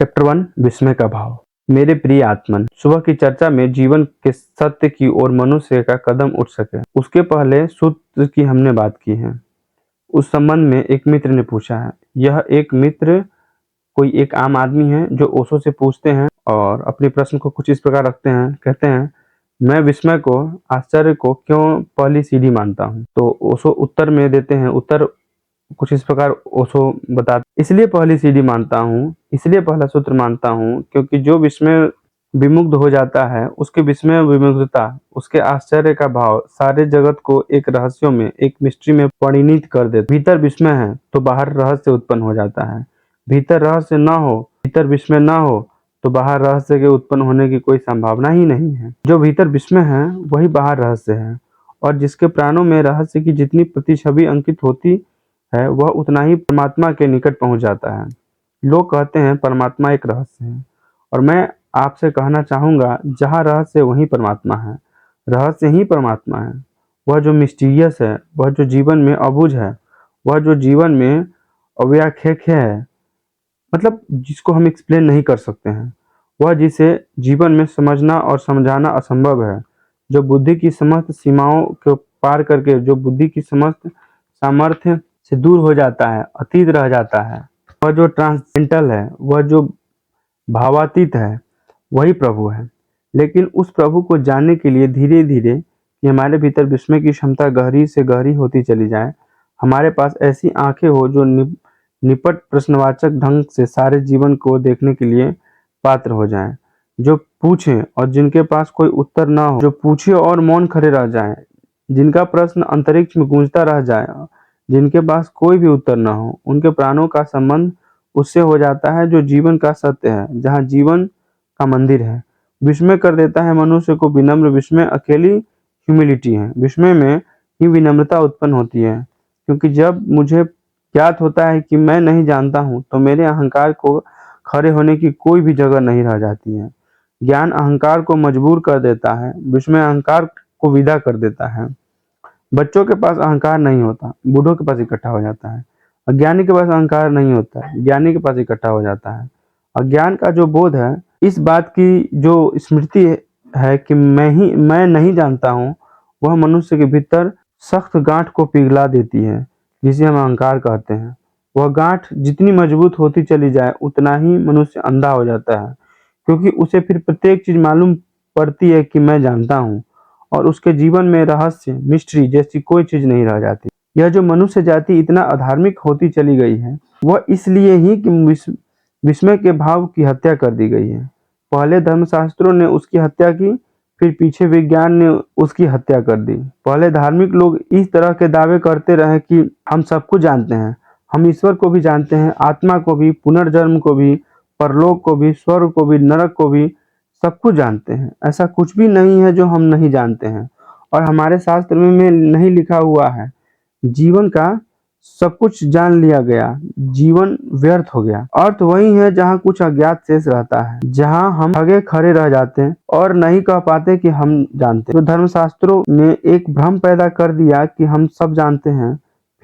Chapter 1 विस्मय का भाव। मेरे प्रिय आत्मन, सुबह की चर्चा में जीवन के सत्य की ओर मनुष्य का कदम उठ सके, उसके पहले सूत्र की हमने बात की है। उस संबंध में एक मित्र ने पूछा है। यह एक मित्र कोई एक आम आदमी है जो ओशो से पूछते हैं और अपने प्रश्न को कुछ इस प्रकार रखते हैं। कहते हैं, मैं विस्मय को, आश्चर्य को क्यों पहली सीढ़ी मानता हूँ। तो ओशो उत्तर में देते हैं, उत्तर कुछ इस प्रकार ओशो बताते, इसलिए पहली सीढ़ी मानता हूँ, इसलिए पहला सूत्र मानता हूँ, क्योंकि जो विस्मय विमुग्ध हो जाता है, उसके विस्मय विमुग्धता, उसके आश्चर्य का भाव सारे जगत को एक रहस्यों में, एक मिस्ट्री में परिणित कर देता। भीतर विस्मय है तो बाहर रहस्य उत्पन्न हो जाता है। भीतर रहस्य न हो, भीतर विस्मय न हो तो बाहर रहस्य के उत्पन्न होने की कोई संभावना ही नहीं है। जो भीतर विस्मय है वही बाहर रहस्य है, और जिसके प्राणों में रहस्य की जितनी प्रतिछवि अंकित होती है वह उतना ही परमात्मा के निकट पहुंच जाता है। लोग कहते हैं परमात्मा एक रहस्य है, और मैं आपसे कहना चाहूंगा, जहाँ रहस्य वहीं परमात्मा है। रहस्य ही परमात्मा है। वह जो मिस्टीरियस है, वह जो जीवन में अबुझ है, वह जो जीवन में अव्याख्याख्य है, मतलब जिसको हम एक्सप्लेन नहीं कर सकते हैं, वह जिसे जीवन में समझना और समझाना असंभव है, जो बुद्धि की समस्त सीमाओं को पार करके, जो बुद्धि की समस्त सामर्थ्य से दूर हो जाता है, अतीत रह जाता है, वह जो ट्रांसेंडेंटल है, वह जो भावातीत है, वही प्रभु है। लेकिन उस प्रभु को जानने के लिए धीरे धीरे कि हमारे भीतर विस्मय की क्षमता गहरी से गहरी होती चली जाए, हमारे पास ऐसी आंखें हो जो निपट प्रश्नवाचक ढंग से सारे जीवन को देखने के लिए पात्र हो जाएं, जो पूछें और जिनके पास कोई उत्तर ना हो, जो पूछे और मौन खड़े रह जाएं, जिनका प्रश्न अंतरिक्ष में गूंजता रह जाए, जिनके पास कोई भी उत्तर न हो। उनके प्राणों का संबंध उससे हो जाता है जो जीवन का सत्य है, जहाँ जीवन का मंदिर है। विस्मय कर देता है मनुष्य को विनम्र विस्मय, अकेली ह्यूमिलिटी है। विस्मय में ही विनम्रता उत्पन्न होती है, क्योंकि जब मुझे ज्ञात होता है कि मैं नहीं जानता हूँ, तो मेरे अहंकार को खड़े होने की कोई भी जगह नहीं रह जाती है। ज्ञान अहंकार को मजबूर कर देता है, विस्मय अहंकार को विदा कर देता है। बच्चों के पास अहंकार नहीं होता, बूढ़ों के पास इकट्ठा हो जाता है। अज्ञानी के पास अहंकार नहीं होता है, ज्ञानी के पास इकट्ठा हो जाता है। अज्ञान का जो बोध है, इस बात की जो स्मृति है कि मैं नहीं जानता हूँ, वह मनुष्य के भीतर सख्त गांठ को पिघला देती है, जिसे हम अहंकार कहते हैं। वह गांठ जितनी मजबूत होती चली जाए, उतना ही मनुष्य अंधा हो जाता है, क्योंकि उसे फिर प्रत्येक चीज मालूम पड़ती है कि मैं जानता हूँ, और उसके जीवन में रहस्य, मिस्ट्री जैसी कोई चीज नहीं रह जाती। यह जो मनुष्य जाति इतना अधार्मिक होती चली गई है, वह इसलिए ही कि विस्मय के भाव की हत्या कर दी गई है। पहले धर्मशास्त्रों ने उसकी हत्या की, फिर पीछे विज्ञान ने उसकी हत्या कर दी। पहले धार्मिक लोग इस तरह के दावे करते रहे कि हम सब कुछ जानते हैं, हम ईश्वर को भी जानते हैं, आत्मा को भी, पुनर्जन्म को भी, परलोक को भी, स्वर्ग को भी, नरक को भी, सब कुछ जानते हैं। ऐसा कुछ भी नहीं है जो हम नहीं जानते हैं, और हमारे शास्त्र में नहीं लिखा हुआ है। जीवन का सब कुछ जान लिया गया, जीवन व्यर्थ हो गया। अर्थ वही है जहाँ कुछ अज्ञात शेष रहता है, जहाँ हम ठगे खड़े रह जाते हैं और नहीं कह पाते कि हम जानते हैं। तो धर्मशास्त्रों ने एक भ्रम पैदा कर दिया कि हम सब जानते हैं।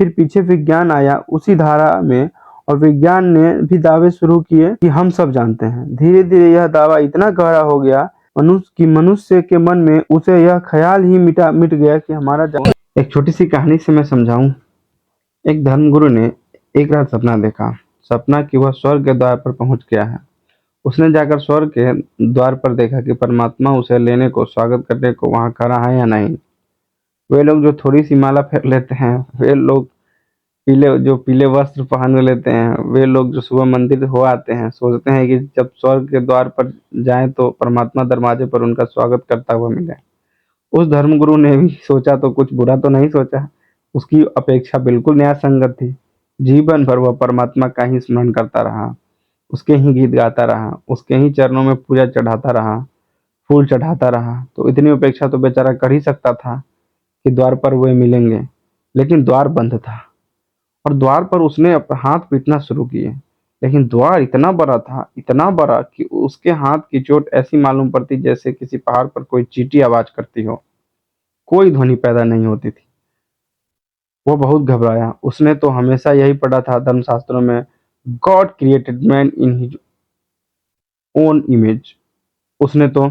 फिर पीछे विज्ञान आया उसी धारा में, और विज्ञान ने भी दावे शुरू किए कि हम सब जानते हैं। धीरे धीरे यह दावा इतना गहरा हो गया मनुष्य के मन में उसे यह ख्याल ही मिट गया कि हमारा एक छोटी सी कहानी से मैं समझाऊं। एक धर्मगुरु ने एक रात सपना देखा। सपना कि वह स्वर्ग के द्वार पर पहुंच गया है। उसने जाकर स्वर्ग के द्वार पर देखा कि परमात्मा उसे लेने को, स्वागत करने को वहां खड़ा है या नहीं। वे लोग जो थोड़ी सी माला फेर लेते हैं, वे लोग पीले वस्त्र पहन लेते हैं, वे लोग जो सुबह मंदिर हो आते हैं, सोचते हैं कि जब स्वर्ग के द्वार पर जाएं तो परमात्मा दरवाजे पर उनका स्वागत करता हुआ मिले। उस धर्मगुरु ने भी सोचा तो कुछ बुरा तो नहीं सोचा। उसकी अपेक्षा बिल्कुल न्याय संगत थी। जीवन भर वह परमात्मा का ही स्मरण करता रहा, उसके ही गीत गाता रहा, उसके ही चरणों में पूजा चढ़ाता रहा, फूल चढ़ाता रहा। तो इतनी अपेक्षा तो बेचारा कर ही सकता था कि द्वार पर वे मिलेंगे, लेकिन द्वार बंद था। और द्वार पर उसने हाथ पीटना शुरू किए, लेकिन द्वार इतना बड़ा था, इतना बड़ा कि उसके हाथ की चोट ऐसी मालूम पड़ती जैसे किसी पहाड़ पर कोई चींटी आवाज करती हो। कोई ध्वनि पैदा नहीं होती थी। वो बहुत घबराया। उसने तो हमेशा यही पढ़ा था धर्मशास्त्रों में, God created man in his own image. उसने तो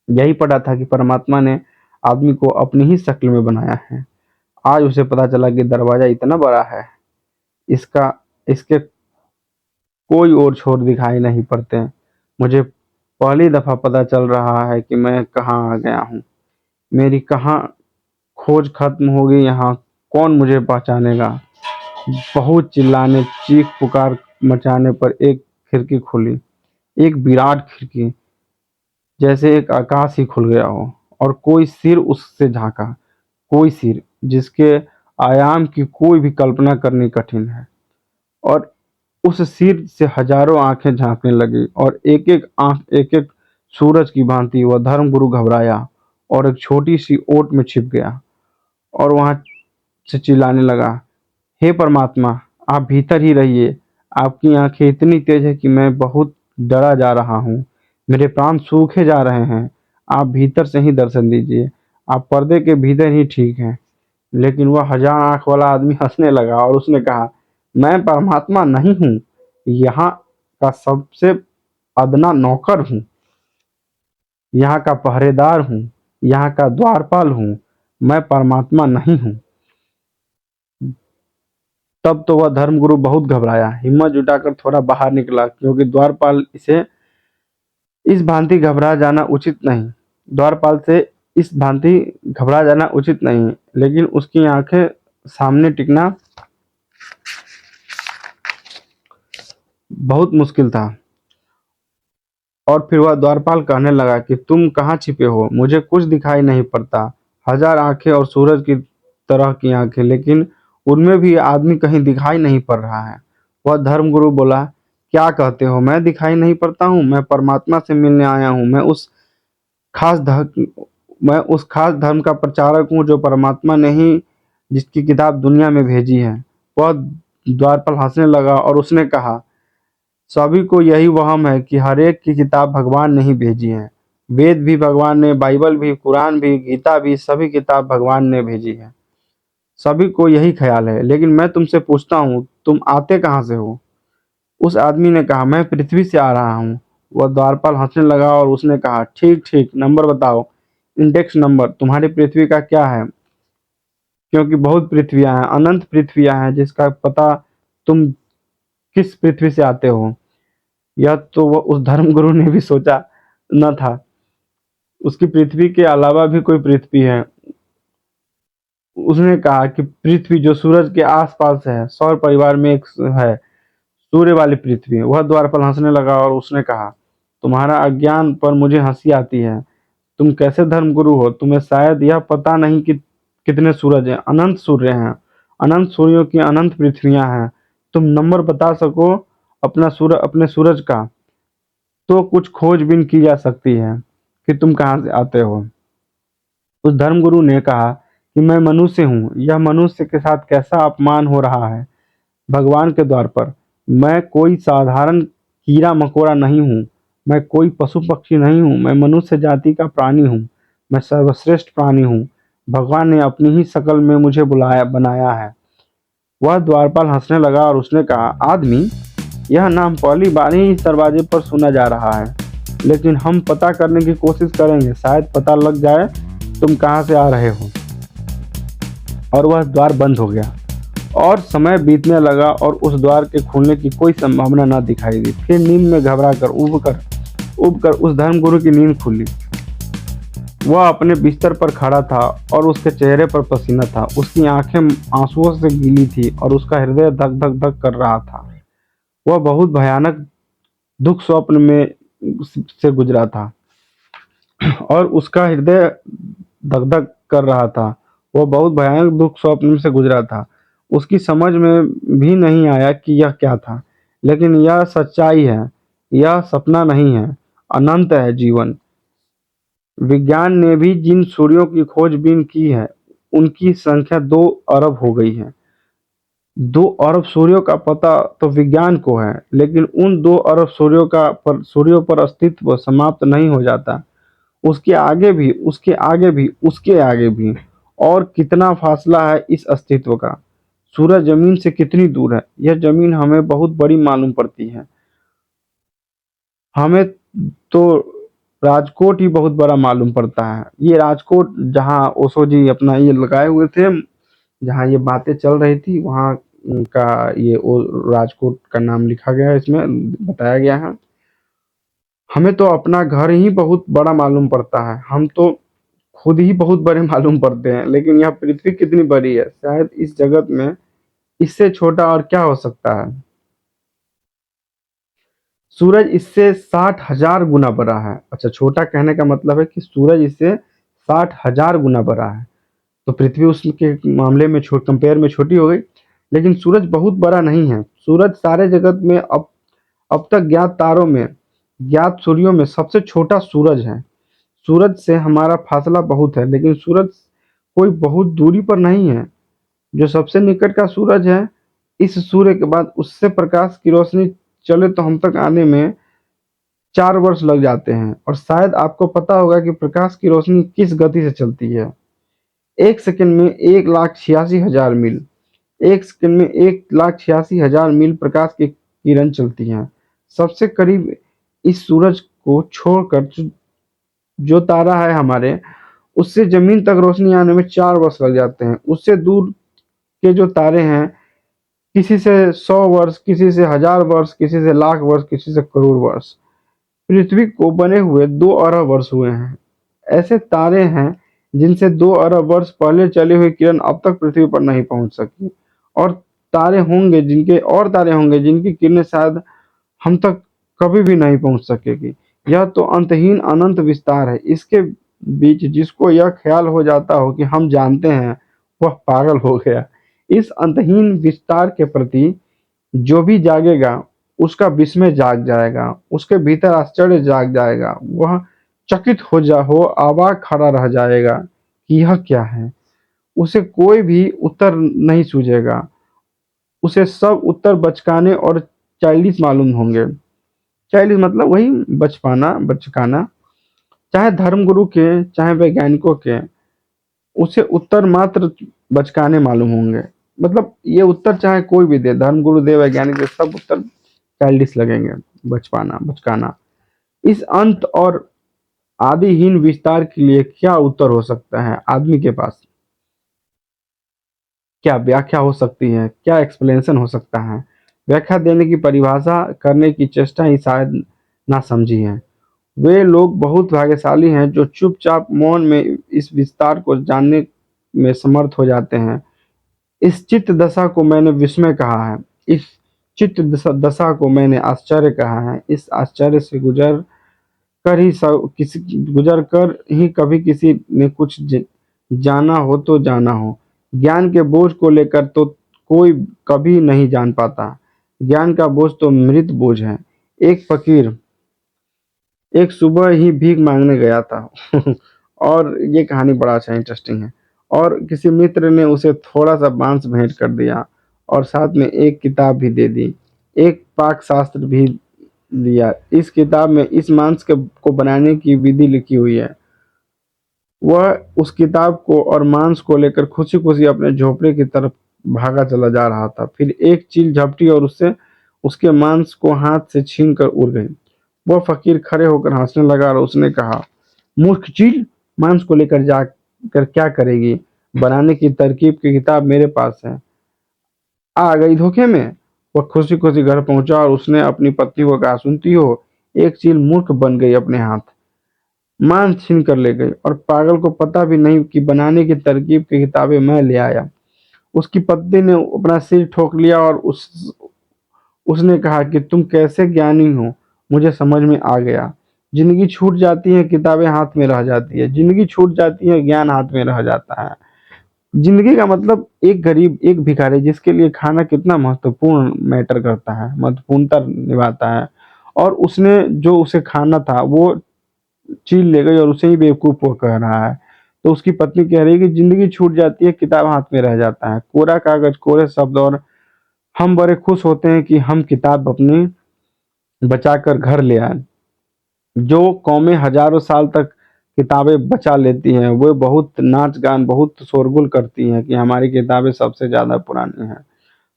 यही पढ़ा था कि परमात्मा ने आदमी को अपनी ही शक्ल में बनाया है। आज उसे पता चला कि दरवाजा इतना बड़ा है, इसका इसके कोई और छोर दिखाई नहीं पड़ते। मुझे पहली दफा पता चल रहा है कि मैं कहाँ आ गया हूँ। मेरी कहाँ खोज खत्म होगी, यहाँ कौन मुझे पहचानेगा। बहुत चिल्लाने, चीख पुकार मचाने पर एक खिड़की खुली। एक विराट खिड़की, जैसे एक आकाश ही खुल गया हो और कोई सिर उससे झांका। कोई सिर जिसके आयाम की कोई भी कल्पना करनी कठिन है। और उस सिर से हजारों आंखें झांकने लगी और एक एक आंख एक एक सूरज की भांति। वह धर्मगुरु घबराया और एक छोटी सी ओट में छिप गया और वहां से चिल्लाने लगा, हे परमात्मा, आप भीतर ही रहिए। आपकी आंखें इतनी तेज है कि मैं बहुत डरा जा रहा हूँ। मेरे प्राण सूखे जा रहे हैं। आप भीतर से ही दर्शन दीजिए। आप पर्दे के भीतर ही ठीक हैं। लेकिन वह हजार आंख वाला आदमी हंसने लगा और उसने कहा, मैं परमात्मा नहीं हूँ, यहाँ का सबसे अदना नौकर हूँ, यहाँ का पहरेदार हूँ, यहाँ का द्वारपाल हूँ। मैं परमात्मा नहीं हूँ। तब तो वह धर्मगुरु बहुत घबराया। हिम्मत जुटाकर थोड़ा बाहर निकला, क्योंकि द्वारपाल इसे इस भांति घबरा जाना उचित नहीं। द्वारपाल से इस भांति घबरा जाना उचित नहीं, लेकिन उसकी आंखें सामने टिकना बहुत मुश्किल था। और फिर वह द्वारपाल कहने लगा कि तुम कहाँ छिपे हो? मुझे कुछ दिखाई नहीं पड़ता। हजार आंखें और सूरज की तरह की आंखें, लेकिन उनमें भी आदमी कहीं दिखाई नहीं पड़ रहा है। वह धर्मगुरु बोला, क्या कहते हो? मैं दिखाई नहीं पड़ता हूँ? मैं परमात्मा से मिलने आया हूँ। खास धर्म मैं उस खास धर्म का प्रचारक हूँ जो परमात्मा ने ही जिसकी किताब दुनिया में भेजी है। वह द्वारपाल हंसने लगा और उसने कहा, सभी को यही वहम है कि हर एक की किताब भगवान ने ही भेजी है। वेद भी भगवान ने, बाइबल भी, कुरान भी, गीता भी, सभी किताब भगवान ने भेजी है। सभी को यही ख्याल है। लेकिन मैं तुमसे पूछता हूँ, तुम आते कहाँ से हो? उस आदमी ने कहा, मैं पृथ्वी से आ रहा हूँ। वह द्वारपाल हंसने लगा और उसने कहा, ठीक ठीक, नंबर बताओ, इंडेक्स नंबर। तुम्हारी पृथ्वी का क्या है? क्योंकि बहुत पृथ्वियां हैं, अनंत पृथ्वियां हैं, जिसका पता तुम किस पृथ्वी से आते हो। यह तो वह उस धर्मगुरु ने भी सोचा न था। उसकी पृथ्वी के अलावा भी कोई पृथ्वी है। उसने कहा कि पृथ्वी जो सूरज के आसपास है, सौर परिवार में एक है, सूर्य वाली पृथ्वी। वह द्वारपाल हंसने लगा और उसने कहा, तुम्हारा अज्ञान पर मुझे हंसी आती है। तुम कैसे धर्मगुरु हो? तुम्हें शायद यह पता नहीं कि कितने सूरज हैं। अनंत सूर्य हैं, अनंत सूर्यों की अनंत पृथ्वियां हैं। तुम नंबर बता सको अपने सूरज का, तो कुछ खोजबीन की जा सकती है कि तुम कहाँ से आते हो। उस धर्मगुरु ने कहा कि मैं मनुष्य हूँ। यह मनुष्य के साथ कैसा अपमान हो रहा है भगवान के द्वार पर। मैं कोई साधारण कीड़ा मकोड़ा नहीं हूँ। मैं कोई पशु पक्षी नहीं हूँ। मैं मनुष्य जाति का प्राणी हूँ। मैं सर्वश्रेष्ठ प्राणी हूँ। भगवान ने अपनी ही शक्ल में मुझे बुलाया बनाया है। वह द्वारपाल हंसने लगा और उसने कहा, आदमी, यह नाम पहली बार ही इस दरवाजे पर सुना जा रहा है। लेकिन हम पता करने की कोशिश करेंगे, शायद पता लग जाए तुम कहाँ से आ रहे हो। और वह द्वार बंद हो गया और समय बीतने लगा और उस द्वार के खुलने की कोई संभावना न दिखाई दी। फिर नींद में घबरा कर उब कर उस धर्मगुरु की नींद खुली। वह अपने बिस्तर पर खड़ा था और उसके चेहरे पर पसीना था। उसकी आंखें आंसुओं से गीली थी और उसका हृदय धक धक धक कर रहा था। वह बहुत भयानक दुख स्वप्न में से गुजरा था और उसका हृदय धक धक कर रहा था। वह बहुत भयानक दुख स्वप्न से गुजरा था। उसकी समझ में भी नहीं आया कि यह क्या था। लेकिन यह सच्चाई है, यह सपना नहीं है, अनंत है जीवन। विज्ञान ने भी जिन सूर्यों की खोजबीन की है, उनकी संख्या 2 अरब हो गई है। 2 अरब सूर्यों का पता तो विज्ञान को है, लेकिन उन 2 अरब सूर्यों पर अस्तित्व समाप्त नहीं हो जाता। उसके आगे भी, उसके आगे भी, उसके आगे भी। और कितना फासला है इस अस्तित्व का। सूरज जमीन से कितनी दूर है? यह जमीन हमें बहुत बड़ी मालूम पड़ती है। हमें तो राजकोट ही बहुत बड़ा मालूम पड़ता है। ये राजकोट जहाँ ओशो जी अपना ये लगाए हुए थे, जहाँ ये बातें चल रही थी, वहाँ का ये राजकोट का नाम लिखा गया है, इसमें बताया गया है। हमें तो अपना घर ही बहुत बड़ा मालूम पड़ता है, हम तो खुद ही बहुत बड़े मालूम पड़ते हैं, लेकिन यह पृथ्वी कितनी बड़ी है, शायद इस जगत में इससे छोटा और क्या हो सकता है। सूरज इससे 60,000 गुना बड़ा है। अच्छा, छोटा कहने का मतलब है कि सूरज इससे 60,000 गुना बड़ा है। तो पृथ्वी उसके मामले में कंपेयर में छोटी हो गई, लेकिन सूरज बहुत बड़ा नहीं है। सूरज सारे जगत में अब तक ज्ञात तारों में, ज्ञात सूर्यों में सबसे छोटा सूरज है। सूरज से हमारा फासला बहुत है, लेकिन सूरज कोई बहुत दूरी पर नहीं है। जो सबसे निकट का सूरज है, इस सूर्य के बाद उससे प्रकाश की रोशनी चले तो हम तक आने में 4 वर्ष लग जाते हैं। और शायद आपको पता होगा कि प्रकाश की रोशनी किस गति से चलती है। एक सेकंड में 1,86,000 मील, एक सेकंड में 1,86,000 मील प्रकाश की किरण चलती हैं। सबसे करीब इस सूरज को छोड़कर जो तारा है हमारे, उससे जमीन तक रोशनी आने में 4 वर्ष लग जाते हैं। उससे दूर के जो तारे हैं, किसी से 100 वर्ष, किसी से 1000 वर्ष, किसी से लाख वर्ष, किसी से करोड़ वर्ष। पृथ्वी को बने हुए 2 अरब वर्ष हुए हैं। ऐसे तारे हैं जिनसे 2 अरब वर्ष पहले चली हुई किरण अब तक पृथ्वी पर नहीं पहुंच सकी। और तारे होंगे जिनकी किरणें शायद हम तक कभी भी नहीं पहुंच सकेगी। यह तो अंतहीन अनंत विस्तार है। इसके बीच जिसको यह ख्याल हो जाता हो कि हम जानते हैं, वह पागल हो गया। इस अंतहीन विस्तार के प्रति जो भी जागेगा, उसका विस्मय जाग जाएगा, उसके भीतर आश्चर्य जाग जाएगा। वह चकित हो अवाक खड़ा रह जाएगा कि यह क्या है। उसे कोई भी उत्तर नहीं सूझेगा। उसे सब उत्तर बचकाने और चाइल्डिश मालूम होंगे। चाइल्डिश मतलब वही बचकाना। चाहे धर्मगुरु के, चाहे वैज्ञानिकों के, उसे उत्तर मात्र बचकाने मालूम होंगे। मतलब ये उत्तर चाहे कोई भी दे, धर्मगुरु दे, वैज्ञानिक दे, सब उत्तर चाइल्डिश लगेंगे, बचकाना। इस अंत और आदिहीन विस्तार के लिए क्या उत्तर हो सकता है आदमी के पास? क्या व्याख्या हो सकती है? क्या एक्सप्लेनेशन हो सकता है? व्याख्या देने की, परिभाषा करने की चेष्टा ही शायद ना समझी है। वे लोग बहुत भाग्यशाली हैं जो चुपचाप मौन में इस विस्तार को जानने में समर्थ हो जाते हैं। इस चित्त दशा को मैंने विस्मय कहा है। इस चित्त दशा को मैंने आश्चर्य कहा है। इस आश्चर्य से गुजर कर ही कभी किसी ने कुछ जाना हो तो जाना हो। ज्ञान के बोझ को लेकर तो कोई कभी नहीं जान पाता। ज्ञान का बोझ तो मृत बोझ है। एक फकीर एक सुबह ही भीख मांगने गया था। और ये कहानी बड़ा अच्छा इंटरेस्टिंग है। और किसी मित्र ने उसे थोड़ा सा बांस भेंट कर दिया और साथ में एक किताब भी दे दी, एक पाक शास्त्र भी दिया। इस किताब में इस मांस को बनाने की विधि लिखी हुई है। वह उस किताब को और मांस को लेकर खुशी खुशी अपने झोपड़े की तरफ भागा चला जा रहा था। फिर एक चील झपटी और उससे उसके मांस को हाथ से छीन कर उड़ गई। वह फकीर खड़े होकर हंसने लगा और उसने कहा, मूर्ख चील, मांस को लेकर जाकर क्या करेगी? बनाने की तरकीब की किताब मेरे पास है। आ गई धोखे में। वह खुशी खुशी घर पहुंचा और उसने अपनी पत्नी को कहा, सुनती हो, एक चील मूर्ख बन गई, अपने हाथ मांस छीन कर ले गई और पागल को पता भी नहीं कि बनाने की तरकीब की किताबें मैं ले आया। उसकी पत्नी ने अपना सिर ठोक लिया और उसने कहा कि तुम कैसे ज्ञानी हो, मुझे समझ में आ गया। जिंदगी छूट जाती है, किताबें हाथ में रह जाती है। जिंदगी छूट जाती है, ज्ञान हाथ में रह जाता है। जिंदगी का मतलब एक गरीब, एक भिखारी जिसके लिए खाना कितना महत्वपूर्ण मैटर करता है, महत्वपूर्णता निभाता है, और उसने जो उसे खाना था वो चील ले गई और उसे ही बेवकूफ वो कह रहा है। तो उसकी पत्नी कह रही है कि जिंदगी छूट जाती है, किताब हाथ में रह जाता है। कोरा कागज, कोरे शब्द, और हम बड़े खुश होते हैं कि हम किताब अपनी बचा कर घर ले आए। जो कौमें हजारों साल तक किताबें बचा लेती हैं, वो बहुत नाच गान, बहुत शोरगुल करती हैं कि हमारी किताबें सबसे ज़्यादा पुरानी हैं।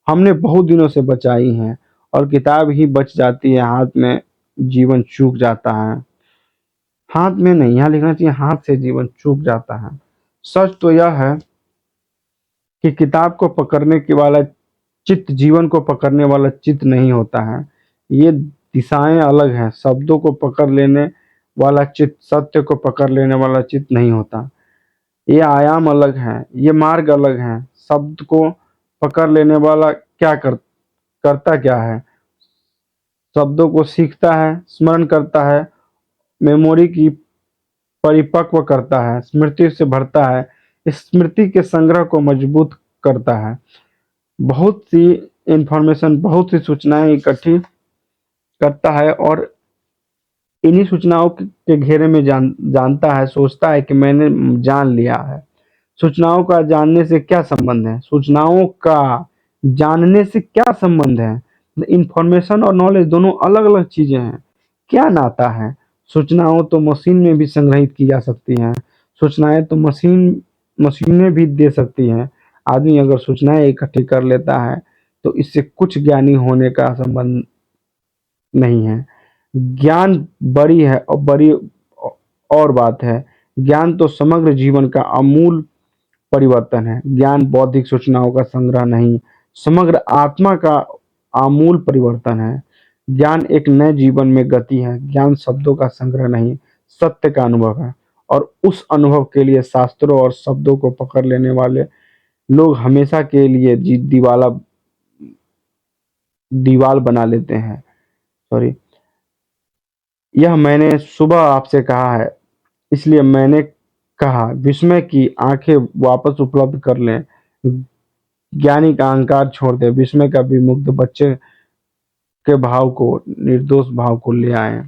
हमने बहुत दिनों से बचाई हैं और किताब ही बच जाती है हाथ में जीवन चूक जाता है। हाथ में नहीं, यहाँ लिखना चाहिए हाथ से जीवन चूक जाता है। सच तो यह है कि किताब को पकड़ने के वाला चित्त जीवन को पकड़ने वाला चित्त नहीं होता है। ये दिशाएं अलग हैं। शब्दों को पकड़ लेने वाला चित्त सत्य को पकड़ लेने वाला चित्त नहीं होता। ये आयाम अलग हैं, ये मार्ग अलग हैं। शब्द को पकड़ लेने वाला करता क्या है? शब्दों को सीखता है, स्मरण करता है, मेमोरी की परिपक्व करता है, स्मृति से भरता है, इस स्मृति के संग्रह को मजबूत करता है। बहुत सी इंफॉर्मेशन, बहुत सी सूचनाएं इकट्ठी करता है और इन्हीं सूचनाओं के घेरे में जानता है, सोचता है कि मैंने जान लिया है। सूचनाओं का जानने से क्या संबंध है? सूचनाओं का जानने से क्या संबंध है? इंफॉर्मेशन और नॉलेज दोनों अलग अलग चीजें हैं। क्या नाता है? सूचनाओं तो मशीन में भी संग्रहित की जा सकती हैं। सूचनाएं तो मशीनें भी दे सकती हैं। आदमी अगर सूचनाएं इकट्ठी कर लेता है तो इससे कुछ ज्ञानी होने का संबंध नहीं है। ज्ञान बड़ी है और बड़ी और बात है। ज्ञान तो समग्र जीवन का आमूल परिवर्तन है। ज्ञान बौद्धिक सूचनाओं का संग्रह नहीं, समग्र आत्मा का आमूल परिवर्तन है। ज्ञान एक नए जीवन में गति है। ज्ञान शब्दों का संग्रह नहीं, सत्य का अनुभव है। और उस अनुभव के लिए शास्त्रों और शब्दों को पकड़ लेने वाले लोग हमेशा के लिए दीवाल बना लेते हैं। सॉरी, यह मैंने सुबह आपसे कहा है, इसलिए मैंने कहा विस्मय की आंखें वापस उपलब्ध कर लें। ज्ञानी का अहंकार छोड़ दे, विस्मय का विमुग्ध बच्चे के भाव को, निर्दोष भाव को ले आए।